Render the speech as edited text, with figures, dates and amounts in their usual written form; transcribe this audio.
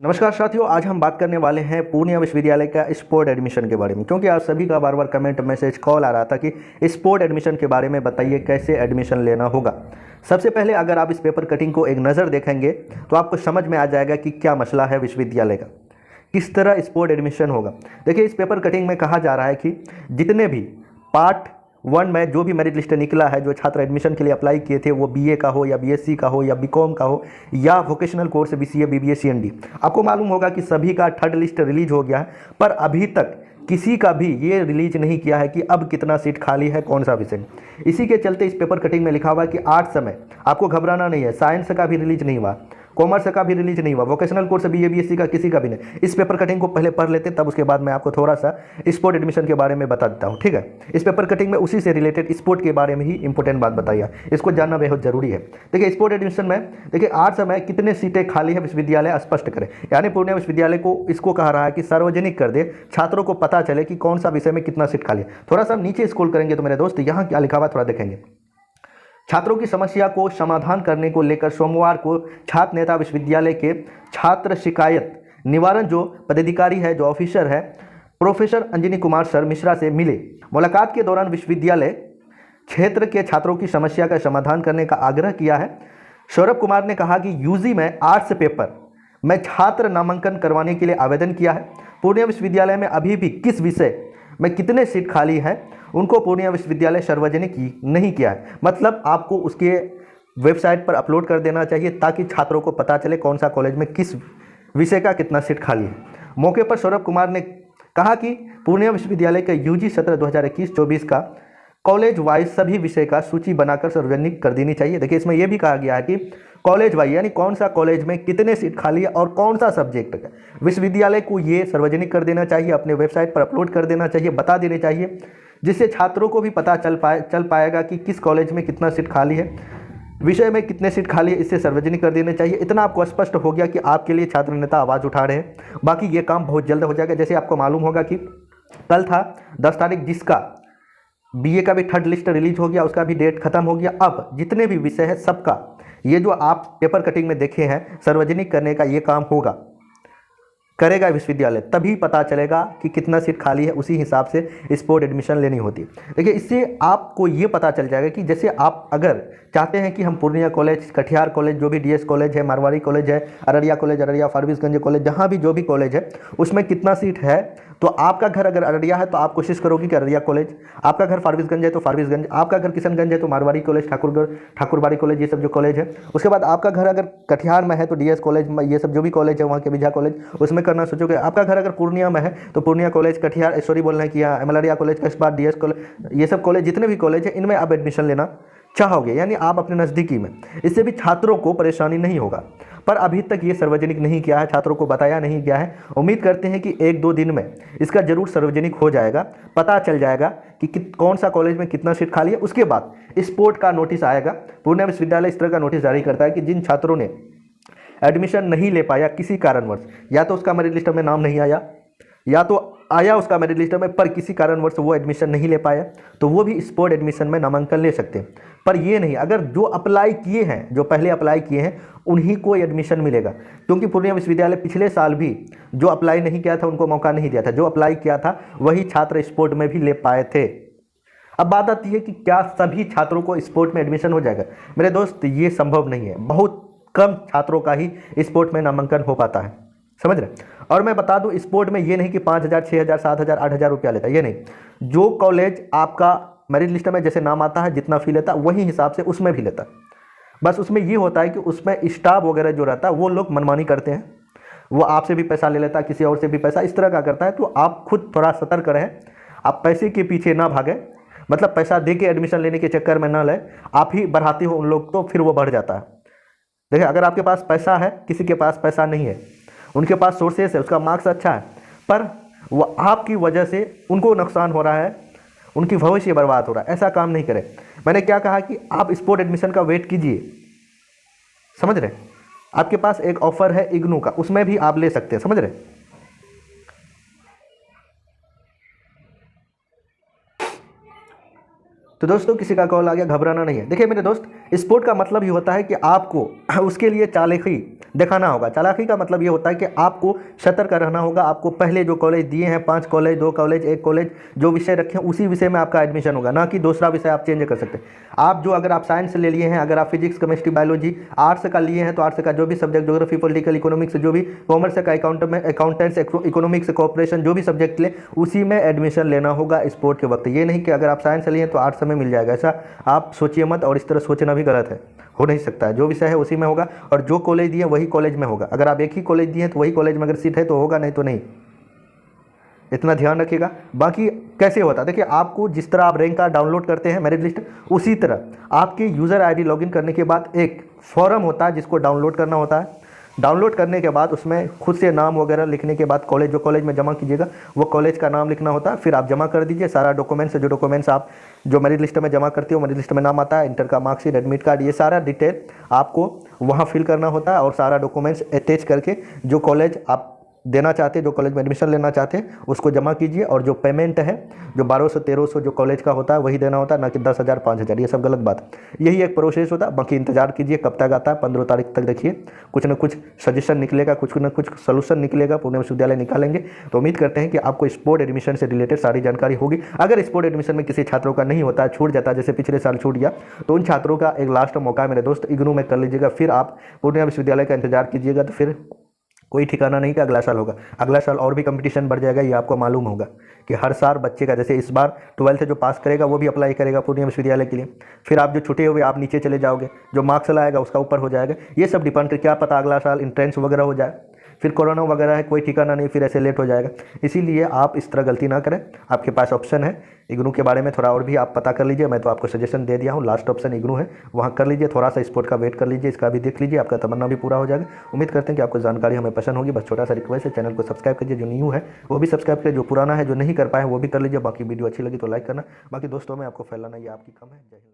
नमस्कार साथियों, आज हम बात करने वाले हैं पूर्णिया विश्वविद्यालय का स्पोर्ट एडमिशन के बारे में। क्योंकि आप सभी का बार बार कमेंट मैसेज कॉल आ रहा था कि स्पोर्ट एडमिशन के बारे में बताइए, कैसे एडमिशन लेना होगा। सबसे पहले अगर आप इस पेपर कटिंग को एक नज़र देखेंगे तो आपको समझ में आ जाएगा कि क्या मसला है विश्वविद्यालय का, किस तरह स्पोर्ट एडमिशन होगा। देखिए, इस पेपर कटिंग में कहा जा रहा है कि जितने भी पार्ट 1 में जो भी मेरिट लिस्ट निकला है, जो छात्र एडमिशन के लिए अप्लाई किए थे, वो बीए का हो या बीएससी का हो या बीकॉम का हो या vocational course BCA BBA C&D, आपको मालूम होगा कि सभी का थर्ड लिस्ट रिलीज हो गया है। पर अभी तक किसी का भी ये रिलीज नहीं किया है कि अब कितना सीट खाली है, कौन सा विषय। इसी के चलते इस पेपर कटिंग में लिखा हुआ है कि आर्ट्स में आपको घबराना नहीं है, साइंस का भी रिलीज नहीं हुआ, कॉमर्स का भी रिलीज नहीं हुआ, वोकेशनल कोर्स बीए बीएससी का किसी का भी नहीं। इस पेपर कटिंग को पहले पढ़ लेते, तब उसके बाद मैं आपको थोड़ा सा स्पोर्ट एडमिशन के बारे में बता देता हूँ, ठीक है। इस पेपर कटिंग में उसी से रिलेटेड स्पोर्ट के बारे में ही इंपॉर्टेंट बात बताइए, इसको जानना बेहद जरूरी है। देखिए, स्पोर्ट एडमिशन में देखिए आर्ट्स में कितने सीटें खाली है विश्वविद्यालय स्पष्ट करे। यानी पूर्णिया विश्वविद्यालय को इसको कहा रहा है कि सार्वजनिक कर दे, छात्रों को पता चले कि कौन सा विषय में कितना सीट खाली है। थोड़ा सा नीचे स्क्रॉल करेंगे तो मेरे दोस्त यहाँ क्या लिखा हुआ थोड़ा देखेंगे। छात्रों की समस्या को समाधान करने को लेकर सोमवार को छात्र नेता विश्वविद्यालय के छात्र शिकायत निवारण जो पदाधिकारी है, जो ऑफिसर है, प्रोफेसर अंजनी कुमार सर मिश्रा से मिले। मुलाकात के दौरान विश्वविद्यालय क्षेत्र के छात्रों की समस्या का समाधान करने का आग्रह किया है। सौरभ कुमार ने कहा कि यूजी में आर्ट्स पेपर में छात्र नामांकन करवाने के लिए आवेदन किया है। पूर्णिया विश्वविद्यालय में अभी भी किस विषय में कितने सीट खाली है उनको पूर्णिया विश्वविद्यालय सार्वजनिक नहीं किया है। मतलब आपको उसके वेबसाइट पर अपलोड कर देना चाहिए ताकि छात्रों को पता चले कौन सा कॉलेज में किस विषय का कितना सीट खाली है। मौके पर सौरभ कुमार ने कहा कि पूर्णिया विश्वविद्यालय के यूजी सत्र 2021-24 का कॉलेज वाइज सभी विषय का सूची बनाकर सार्वजनिक कर देनी चाहिए। देखिए, इसमें यह भी कहा गया है कि कॉलेज वाइज यानी कौन सा कॉलेज में कितने सीट खाली है और कौन सा सब्जेक्ट है, विश्वविद्यालय को ये सार्वजनिक कर देना चाहिए, अपने वेबसाइट पर अपलोड कर देना चाहिए, बता देने चाहिए, जिससे छात्रों को भी पता चल पाएगा कि किस कॉलेज में कितना सीट खाली है, विषय में कितने सीट खाली है, इससे सार्वजनिक कर देने चाहिए। इतना आपको स्पष्ट हो गया कि आपके लिए छात्र नेता आवाज़ उठा रहे हैं। बाकी ये काम बहुत जल्द हो जाएगा। जैसे आपको मालूम होगा कि कल था 10 तारीख, जिसका बीए का भी थर्ड लिस्ट रिलीज हो गया, उसका भी डेट खत्म हो गया। अब जितने भी विषय है सबका ये जो आप पेपर कटिंग में देखे हैं सार्वजनिक करने का ये काम होगा, करेगा विश्वविद्यालय, तभी पता चलेगा कि कितना सीट खाली है। उसी हिसाब से स्पोर्ट एडमिशन लेनी होती है। देखिए, इससे आपको ये पता चल जाएगा कि जैसे आप अगर चाहते हैं कि हम पूर्णिया कॉलेज, कटिहार कॉलेज, जो भी डीएस कॉलेज है, मारवाड़ी कॉलेज है, अररिया कॉलेज, अररिया फारबिसगंज कॉलेज, जहाँ भी जो भी कॉलेज है उसमें कितना सीट है, तो आपका घर अगर अररिया है तो आप कोशिश करोगे कि अररिया कॉलेज, आपका घर फारबिसगंज है तो फारबिसगंज, आपका घर किशनगंज है तो मारवाड़ी कॉलेज, ठाकुरबाड़ी कॉलेज, ये सब जो कॉलेज है। उसके बाद आपका घर अगर कटिहार में है तो डीएस कॉलेज, ये सब जो भी कॉलेज है वहाँ के विजय कॉलेज, उसमें करना सोचोगे। आपका घर अगर पूर्णिया में है तो पूर्णिया कॉलेज, कटिहार, सॉरी बोलना है कि एमएलआरिया कॉलेज, कसबा, डीएस कॉलेज, ये सब कॉलेज जितने भी कॉलेज है इनमें आप एडमिशन लेना चाहोगे, यानी आप अपने नज़दीकी में। इससे भी छात्रों को परेशानी नहीं होगा। पर अभी तक ये सार्वजनिक नहीं किया है, छात्रों को बताया नहीं गया है। उम्मीद करते हैं कि 1-2 दिन में इसका जरूर सार्वजनिक हो जाएगा, पता चल जाएगा कि कौन सा कॉलेज में कितना सीट खाली है। उसके बाद स्पोर्ट का नोटिस आएगा। पूर्णिया विश्वविद्यालय इस तरह का नोटिस जारी करता है कि जिन छात्रों ने एडमिशन नहीं ले पाया किसी कारणवश, या तो उसका मेरिट लिस्ट में नाम नहीं आया, या तो आया उसका मेरिट लिस्ट में पर किसी कारणवश वो एडमिशन नहीं ले पाया, तो वो भी स्पोर्ट एडमिशन में नामांकन ले सकते हैं। पर ये नहीं, अगर जो अप्लाई किए हैं, जो पहले अप्लाई किए हैं, उन्हीं को एडमिशन मिलेगा। क्योंकि पूर्णिया विश्वविद्यालय पिछले साल भी जो अप्लाई नहीं किया था उनको मौका नहीं दिया था, जो अप्लाई किया था वही छात्र स्पोर्ट में भी ले पाए थे। अब बात आती है कि क्या सभी छात्रों को स्पोर्ट में एडमिशन हो जाएगा। मेरे दोस्त, ये संभव नहीं है। बहुत कम छात्रों का ही स्पोर्ट में नामांकन हो पाता है, समझ रहे। और मैं बता दूं, स्पोर्ट में ये नहीं कि 5,000, 6,000, 7,000, 8,000 रुपया लेता है, ये नहीं। जो कॉलेज आपका मेरिट लिस्ट में जैसे नाम आता है, जितना फी लेता है वही हिसाब से उसमें भी लेता है। बस उसमें ये होता है कि उसमें स्टाफ वगैरह जो रहता है वो लोग मनमानी करते हैं, वो आपसे भी पैसा ले लेता है, किसी और से भी पैसा, इस तरह का करता है। तो आप खुद थोड़ा सतर्क रहें, आप पैसे के पीछे ना भागें। मतलब पैसा दे के एडमिशन लेने के चक्कर में ना ले, आप ही बढ़ाते हो उन लोग तो फिर वो बढ़ जाता है। देखिए, अगर आपके पास पैसा है, किसी के पास पैसा नहीं है, उनके पास सोर्सेस है, उसका मार्क्स अच्छा है, पर वो आपकी वजह से उनको नुकसान हो रहा है, उनकी भविष्य बर्बाद हो रहा है। ऐसा काम नहीं करें। मैंने क्या कहा कि आप स्पोर्ट एडमिशन का वेट कीजिए, समझ रहे। आपके पास एक ऑफर है इग्नू का, उसमें भी आप ले सकते हैं, समझ रहे। तो दोस्तों किसी का कॉल आ गया, घबराना नहीं है। देखिए मेरे दोस्त, स्पोर्ट का मतलब ये होता है कि आपको उसके लिए चालाकी दिखाना होगा। चालाकी का मतलब ये होता है कि आपको सतर्क रहना होगा। आपको पहले जो कॉलेज दिए हैं, 5 कॉलेज, 2 कॉलेज, 1 कॉलेज, जो विषय रखे हैं उसी विषय में आपका एडमिशन होगा, ना कि दूसरा विषय आप चेंज कर सकते हैं। आप जो अगर आप साइंस ले लिए हैं, अगर आप फिजिक्स, केमिस्ट्री, बायोलॉजी, आर्ट्स का लिए हैं तो आर्ट्स का जो भी सब्जेक्ट, ज्योग्राफी, पॉलिटिकल, इकोनॉमिक्स, जो भी कॉमर्स का अकाउंटेंट्स, इकोनॉमिक्स, कॉर्पोरेशन, जो भी सब्जेक्ट ले उसी में एडमिशन लेना होगा स्पोर्ट के वक्त। ये नहीं कि अगर आप साइंस लिए तो आर्ट्स में मिल जाएगा, ऐसा आप सोचिए मत, और इस तरह सोचना भी गलत है, हो नहीं सकता है। जो विषय है उसी में होगा, और जो कॉलेज दिए वही कॉलेज में होगा। अगर आप एक ही कॉलेज दिए हैं तो वही कॉलेज में अगर सीट है तो होगा, नहीं तो नहीं। इतना ध्यान रखिएगा। बाकी कैसे होता है, देखिए आपको जिस तरह आप रैंक कार्ड डाउनलोड करते हैं, मेरिट लिस्ट, उसी तरह आपके यूज़र आईडी लॉगिन करने के बाद एक फॉर्म होता है जिसको डाउनलोड करना होता है। डाउनलोड करने के बाद उसमें खुद से नाम वगैरह लिखने के बाद कॉलेज, जो कॉलेज में जमा कीजिएगा वो कॉलेज का नाम लिखना होता है। फिर आप जमा कर दीजिए सारा डॉक्यूमेंट्स, जो डॉक्यूमेंट्स आप जो मेरिट लिस्ट में जमा करते हो, मेरिट लिस्ट में नाम आता है, इंटर का मार्कशीट, एडमिट कार्ड, ये सारा डिटेल आपको वहाँ फिल करना होता है। और सारा डॉक्यूमेंट्स अटैच करके जो कॉलेज आप देना चाहते हैं, जो कॉलेज में एडमिशन लेना चाहते हैं, उसको जमा कीजिए। और जो पेमेंट है, जो 1200-1300 जो कॉलेज का होता है वही देना होता है, ना कि 10,000 5,000, ये सब गलत बात है। यही एक प्रोसेस होता है। बाकी इंतजार कीजिए कब तक आता है, 15 तारीख तक देखिए, कुछ ना कुछ सजेशन निकलेगा, कुछ ना कुछ सोल्यूशन निकलेगा, पुणे विश्वविद्यालय निकालेंगे। तो उम्मीद करते हैं कि आपको स्पोर्ट एडमिशन से रिलेटेड सारी जानकारी होगी। अगर स्पोर्ट एडमिशन में किसी छात्रों का नहीं होता है, छूट जाता है, जैसे पिछले साल छूट गया, तो उन छात्रों का एक लास्ट मौका है मेरे दोस्त, इग्नू में कर लीजिएगा। फिर आप पुणे विश्वविद्यालय का इंतजार कीजिएगा, तो फिर कोई ठिकाना नहीं कि अगला साल होगा। अगला साल और भी कंपटीशन बढ़ जाएगा, ये आपको मालूम होगा कि हर साल बच्चे का, जैसे इस बार 12th जो पास करेगा वो भी अप्लाई करेगा पूर्णिया विश्वविद्यालय के लिए। फिर आप जो छुटे हुए आप नीचे चले जाओगे, जो मार्क्स लाएगा उसका ऊपर हो जाएगा। ये सब डिपेंड कर, क्या पता अगला साल इंट्रेंस वगैरह हो जाए, फिर कोरोना वगैरह है, कोई ठिकाना नहीं, फिर ऐसे लेट हो जाएगा। इसीलिए आप इस तरह गलती ना करें। आपके पास ऑप्शन है, इग्नू के बारे में थोड़ा और भी आप पता कर लीजिए। मैं तो आपको सजेशन दे दिया हूँ, लास्ट ऑप्शन इग्नू है, वहाँ कर लीजिए। थोड़ा सा स्पोर्ट का वेट कर लीजिए, इसका भी देख लीजिए, आपका तमन्ना भी पूरा हो जाएगा। उम्मीद करते हैं कि आपको जानकारी हमें पसंद होगी। बस छोटा सा रिक्वेस्ट है, चैनल को सब्सक्राइब कीजिए, जो न्यू है वो भी सब्सक्राइब कीजिए, जो पुराना है, जो नहीं कर पाए वो भी कर लीजिए। बाकी वीडियो अच्छी लगी तो लाइक करना। बाकी दोस्तों में आपको फैलाना, ये आपकी कम है। जय हिंद।